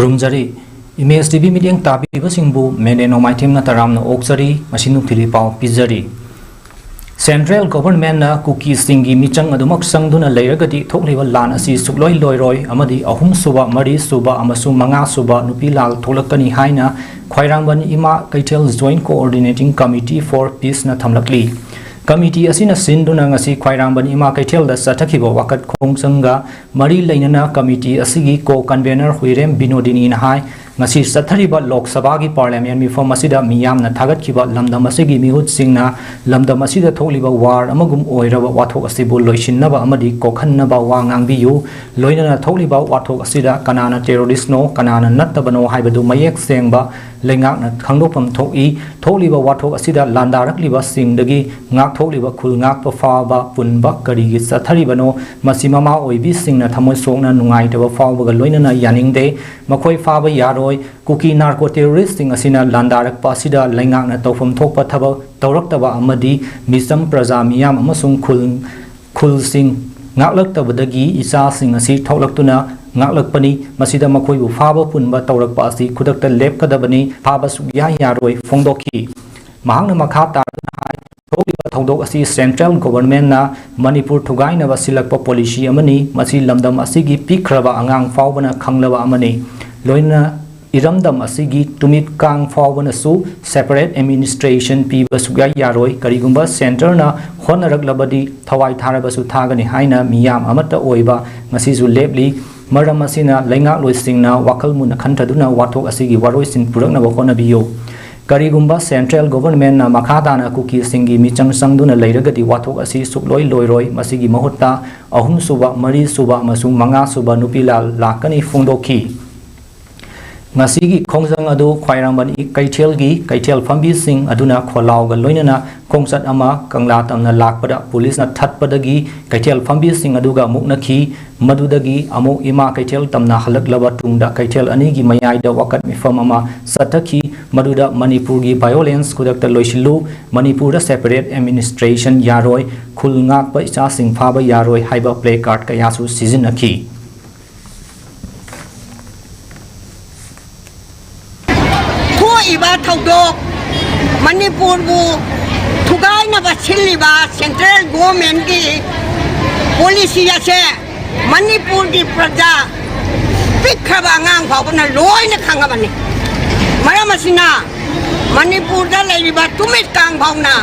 खुरुमजरी image TV medium ताबीबसिंगबु मेनेनो माइथेमना तरामना ओक्सरी मसिनु थिली पाव पिजरी central government ना cookie सिंगी मिचंग अदुमक संगदुना लेरगदी थोकलिबा लान असि सुक्लोय लोयरोय अमदी अहुम सुबा मरी सुबा अमसु मंगा सुबा नुपी लाल थोलकनी हाइना ख्वाइरांबन इमा Kaithal joint coordinating committee for piece ना थमलकली कमिटी असिना सिंदुना ngasi ख्वाइरांबन इमा कैथल दा सथखिबो वाकत खोंगसंगा मरी लेनना कमिटी असिगी को कन्वेनर हुइरेम बिनोदिनी ना हाय ngasi sathariba lok sabha gi parliament mifam asida miyam na thagat kiba lamdam asigi mihut singna lamdam asida tholiba war amagum oiraba wathok asibul loisinaba amadi kokhanna ba wa ngangbiyu loinana tholiba wathok asida kanana terrorist no kanana nattabano haibadu mayek sengba lengak na khangdopam thoki tholiba wathok asida landarakliba singdagi ngak tholiba khulngak pa ba punba kari gi sathariba no masimama oibi singna thamoi sokna nungai taba fawba loinana yaningde makhoi fa ba yaro Kuki narco टेररिस्टिंग असिना लांदारक पासिदा लैंगांगना तौफम थोकपा थबक तौरक्तबा अमदी मिसम प्रजा मियाम अमसुंग खुलसिंग ngaklattabadagi isasing asi thauklaktuna ngaklakpani masida makhoi फाबा पुनबा तौरकपा असि खुदक्ता लेपकदबनी फाबा सुया यारोय फोंदोखी महांगना मखा तारना हाय थोलिबा थौदोक असि central government ना मणिपुर थुगाइनबा सिलकपा पॉलिसी अमनी मसि लमदम असिगी पिखरबा अंगांग फावबना खंगलबा अमनी लोइना इरमदम असिगी तुमित कांग फावबनसु सेपरेट एडमिनिस्ट्रेशन पीबा सुया यारोय करिगुंबा सेंटर ना होनरगलबदी थवाई थारबसु थागनि हाइना मियाम अमता ओइबा ngasisu lepli मरम असिना लैंगाक लोइसिंगना वाखल मुना खंथदुना वाथोक असिगी वारोइसिन पुरकनबा होनबियो करिगुंबा सेंट्रल गवर्नमेंट ना मखादाना कुकी सिंगी मिचंग संगदुना लेरगदी वाथोक असि सुक्लोय लोयरोय मसिगी महुत्ता अहुम सुबा मरी सुबा मसुंग मंगा सुबा नुपिलाल लाकनी फोंदोखी ngasi khongjang adu khwairangban kaitel fambi sing aduna kholaw ga loinana khongsat ama kangla tamna lakpada police na thatpadagi kaitel fambi sing aduga muknakhi madudagi amuk ima kaitel tamna halaklaba tungda kaitel ani gi mayai da wakat mifam ama sathakhi maduda manipur gi violence kudakta loisilu manipur da separate administration yaroi khulngak pa isa sing phaba yaroi haiba play card ka yasu sizinakhi इबा थौदोक Manipur बु थुगाइना बसिलिबा central government की policy से मणिपुर की प्रजा पिखबा अंगांग फावना लोइना खंगबनी मरम असिना मणिपुर दा लेरिबा तुमित Kong फावना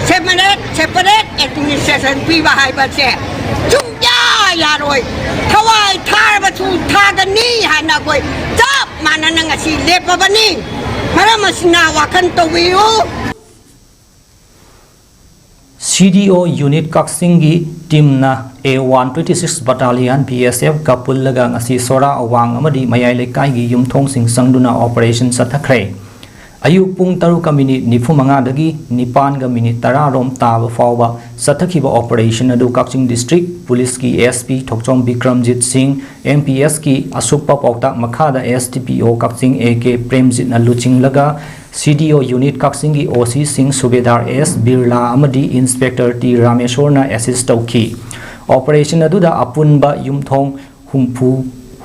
सेपरेट एडमिनिस्ट्रेशन पीबा हाइबसे चुंजा यारोय थवाई थारबसु थागनी हाना कोई जब मानना ngasi lepabani Maramasina wakan tawiyo CDO unit kaksingi team na A126 battalion BSF kapul laga ngasi sora awang amadi mayai lekai gi yumthong sing sangduna operation sathakre ayuk pung taru ka minute nifumanga dagi nipan ga minute tara rom taba fawba sathakhiba operation adu kaksing district police ki SP thokchom Bikramjit Singh MPS ki asukpa pokta makhada STPO kaksing AK Premjit na luching laga CDO unit kaksing gi OC Singh Subedar S Birla amadi Inspector T Rameshwar na assist tawki operation adu da apunba yumthong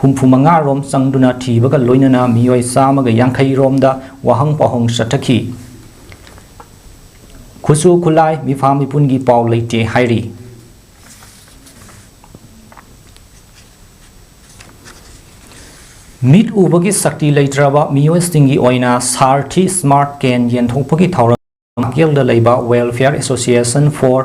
humpu manga rom sangduna thibaga loinana miyoi samaga yankhai rom da wahang pahong sathakhi khusu khulai mifam mipungi paw leite hairi mit ubagi sakti leitraba miyoi stingi oina sarthi smart ken yenthopagi thauram gelda leiba welfare association for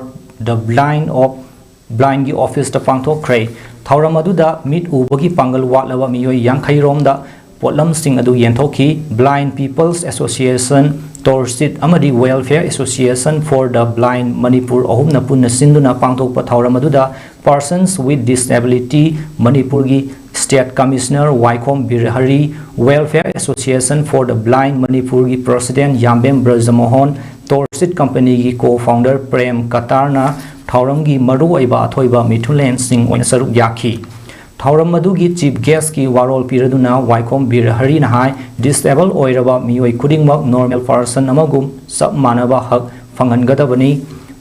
the blind gi office ta pangthok khrei thauram aduda mit ubagi pangal watlaba miyoi yankhai rom da potlam sing adu yenthoki blind people's association torsit amadi welfare association for the blind manipur ahumna punna sinduna pangthokpa thauram aduda persons with disability manipur gi state commissioner Waikhom Birhari welfare association for the blind manipur gi president Yambem Brajamohon torsit company gi co-founder Prem Katarna thauram gi maru aiba athoiba mithulen sing oina saruk yakhi thauram madugi chief guest ki warol piraduna Waikhom Birhari na hai disable oiraba miyoi kudingmak normal person amagum sab manaba hak phangangadabani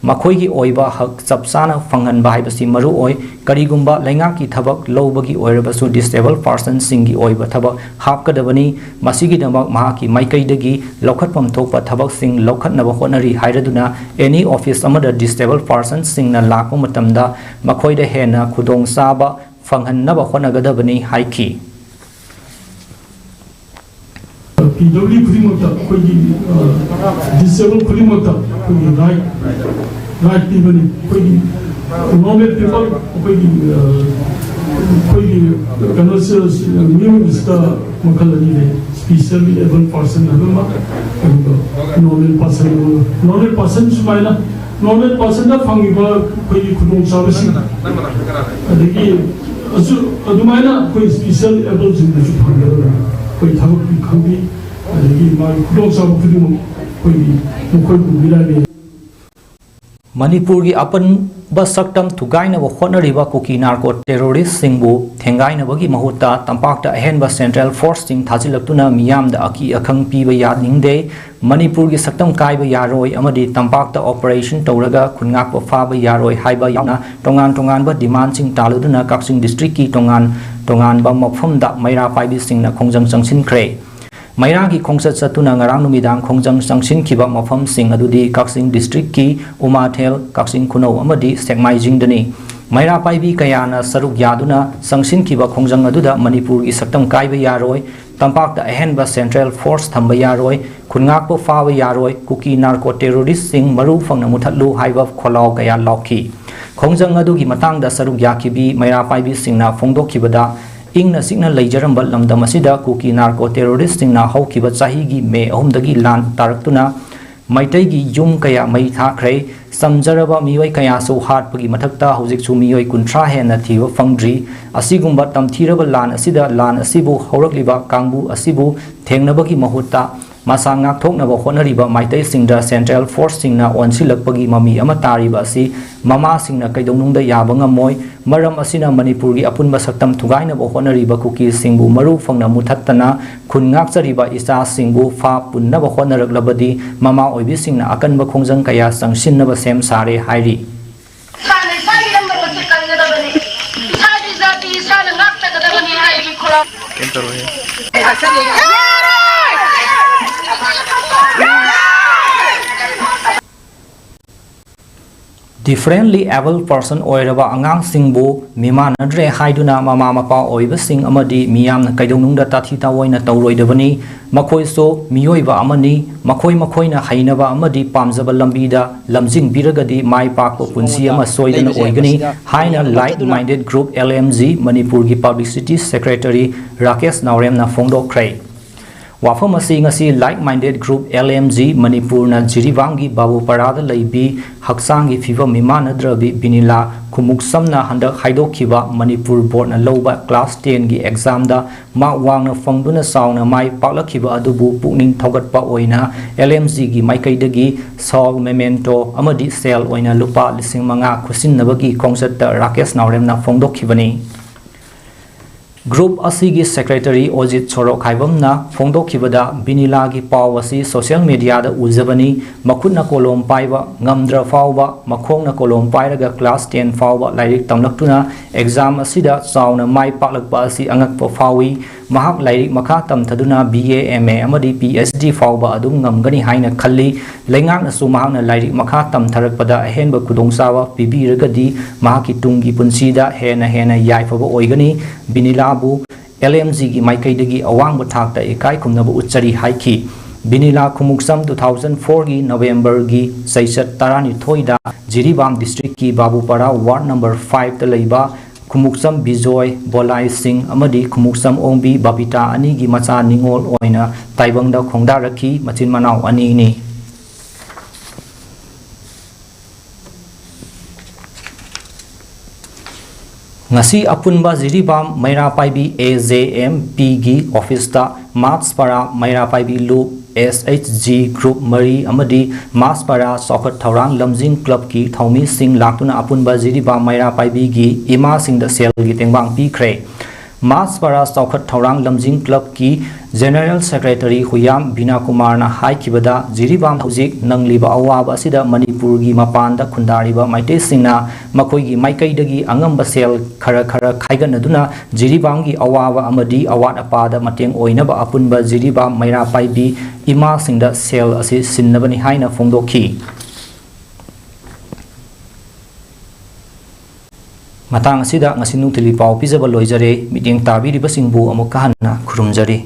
मखोई ओइबा हक चपसाना फंगहनबा हाइबसी मरु ओइ करिगुंबा लैंगा की थबक लौबगी ओइरबसु disable person सिंगी ओइबा थबक हापकदबनी मसिगी दमक महाकी माइकैदगी लौखटपम थोकपा थबक सिंग लौखटनबा honorary हाइरदुना any office अमदा disable person सिंगना लाको मतमदा मखोइदा हेना खुदोंग साबा फंगहनबा होनगदबनी हाइकी PW खुदिमकता कोई disable खुदिमकता कोई right पीबनी कोई normal people कोई कनर्स new इसका मखलनी है स्पेशली एबल पर्सन अदुमा नॉर्मल पर्सन सुमाइना नॉर्मल पर्सन दा फंगिबा कोई खुदों साबसी अदगी अदुमाइना कोई स्पेशल एबल जिंदगी फंगदो कोई थबक की खंगी अदगी माई खुदों साब खुदों कोई मुखोई बुबिलाने मणिपुर की अपन बसक्तम थुगाइनब होनरिबा कुकी नार्को टेरोरिस्ट सिंगबु थेंगाइनबगी महुत्ता तंपाक्ता अहेनबा सेंट्रल फोर्स सिंग थाजिलक्तुना मियामदा अकी अखंग पीबा यादनिंगदे मणिपुर की सक्तम कायबा यारोय अमदी तंपाक्ता ऑपरेशन तौरगा खुनगाकबा फाबा यारोय हाइबा यावना तोंगान तोंगानबा डिमांड सिंग तालुदुना काक्सिंग डिस्ट्रिक्ट की तोंगान तोंगानबा मफमदा मैरा पाइबी सिंगना खोंजंग चंगसिनख्रे मैरा की खोंसत चतुना ngarang numidang khongjang changsin khiba mafam sing adudi kaksing district ki umathel kaksing khunou amadi sekmai jingdani मैरा पाइबी कयाना सरुक यादुना संगसिन किबा खोंजंग अदुदा मणिपुर की सक्तम कायबा यारोय तंपाक्ता अहेनबा सेंट्रल फोर्स थंबा यारोय खुनगाकबा फाबा यारोय कुकी नार्को टेरोरिस्ट सिंग मरु फंगना मुथत्लु हाइबा खोलाव कया लौखी खोंजंग अदुगी मतंगदा सरुक याखिबी मैरा पाइबी सिंगना फोंदोखिबदा इंगना सिंगना लैजरंबा लमदम असिदा कुकी नार्को टेरोरिस्ट सिंगना हौखिबा चाहीगी मे अहुमदगी लान तारक्तुना मैतैगी युम कया मई थाख्रे समजरबा मियोय कया सो हाटपगी मथक्ता हौजिक छु मियोय कुंथ्रा हेना थिबा फंगद्री असिगुंबा तमथीरबा लान असिदा लान असिबु हौरकलिबा कांगबु असिबु थेंगनबगी महुत्ता मसा ngakthoknaba honariba maitai singda central force singna onsilakpagi mami ama tariba asi mama singna kaidonungda yaba ngamoi maram asina manipur gi apunba saktam thugainaba honariba kuki singbu maru fangna muthattana khungakchariba isa singbu fa punnaba honaraklabadi mama oibi singna akanba khongjang kaya sangsinnaba sem sare hairi sane sai number se kalgadabani sai jati sana ngakta kadabani hairi khola kentaro he asali differently able person oiraba angang singbu mimanadre haiduna mama mapa oiba sing amadi miyamna kaidonungda tathita oina tawroidabani makhoi so miyoiba amani makhoi na hainaba amadi pamjaba lambida lamjing biragadi mai pakpo punsi ama soidana oigani haina like minded group LMG Manipur gi publicity secretary Rakesh Naurem na phongdokrai wafam asi ngasi like minded group LMG Manipur na jiriwangi babu parada leibi haksangi fiva mimanadrabi binila khumuksamna handak haidokhiba Manipur board na loba class 10 gi exam da ma wangna fangduna sauna mai paklakhiba adubu pukning thogatpa oina LMG gi maikaidagi saw memento amadi sel oina lupa 5,000 khusinnabagi kongsatta Rakesh Naurem na phongdokhibani Group asigi secretary Ojit Chorok Haibamna phongdokhibada binila gi pawasi social media da uzabani makhutna kolom paiba ngamdra fawba makhongna kolom pairaga class 10 fawba lairik tamlaktuna exam asida sauna mai paklakpa asi angakpa fawi mahak lairik makha tamthaduna BA MA amadi PhD fawba adum ngamgani haina khalli leingak nasu mahakna lairik makha tamtharakpada ahenba kudongsawa pibiragadi mahaki tungi punsida hena yaifaba oigani binila LMG gi maikaidagi awang bathakta ekai khumnaba uchari haiki binila khumuksam 2004 gi November gi saisat tarani thoida Jiribam district ki Babupara ward number 5 ta leiba khumuksam Bijoy Bolai Singh amadi khumuksam Ongbi Babita ani gi macha ningol oina taibangda khongda rakhi machin manau ani ni ngasi apunba Jiribam Maira Paibi AJMP gi office ta Mats para Maira Paibi loop SHG group Mari amadi Mas para Sokat Thaurang Lamjing club ki Thaumi Singh laktuna apunba Jiribam Maira Paibi gi ima sing da sel gi tengbang pi khre मास पारा चौखट थौरांग लमजिंग club की general secretary हुयाम बिना कुमार ना हाइकिबदा जिरीबाम हौजिक नंगलिबा अवाब असिदा मणिपुर की मपानदा खुंदारिबा माइटे सिंगना मखोइगी माइकैदगी अंगम cell खरा खरा खाइगनदुना जिरीबाम की अवाब अमदी अवाद अपादा मतेंग ओइनबा अपुनबा जिरीबाम मैरा पाइबी इमा सिंगदा सेल असि सिन्नबनि हाइना फोंदोखी matang asida ngasi nungtili pau pijaba loijare miting tabiribasingbu amuk kahana khurumjari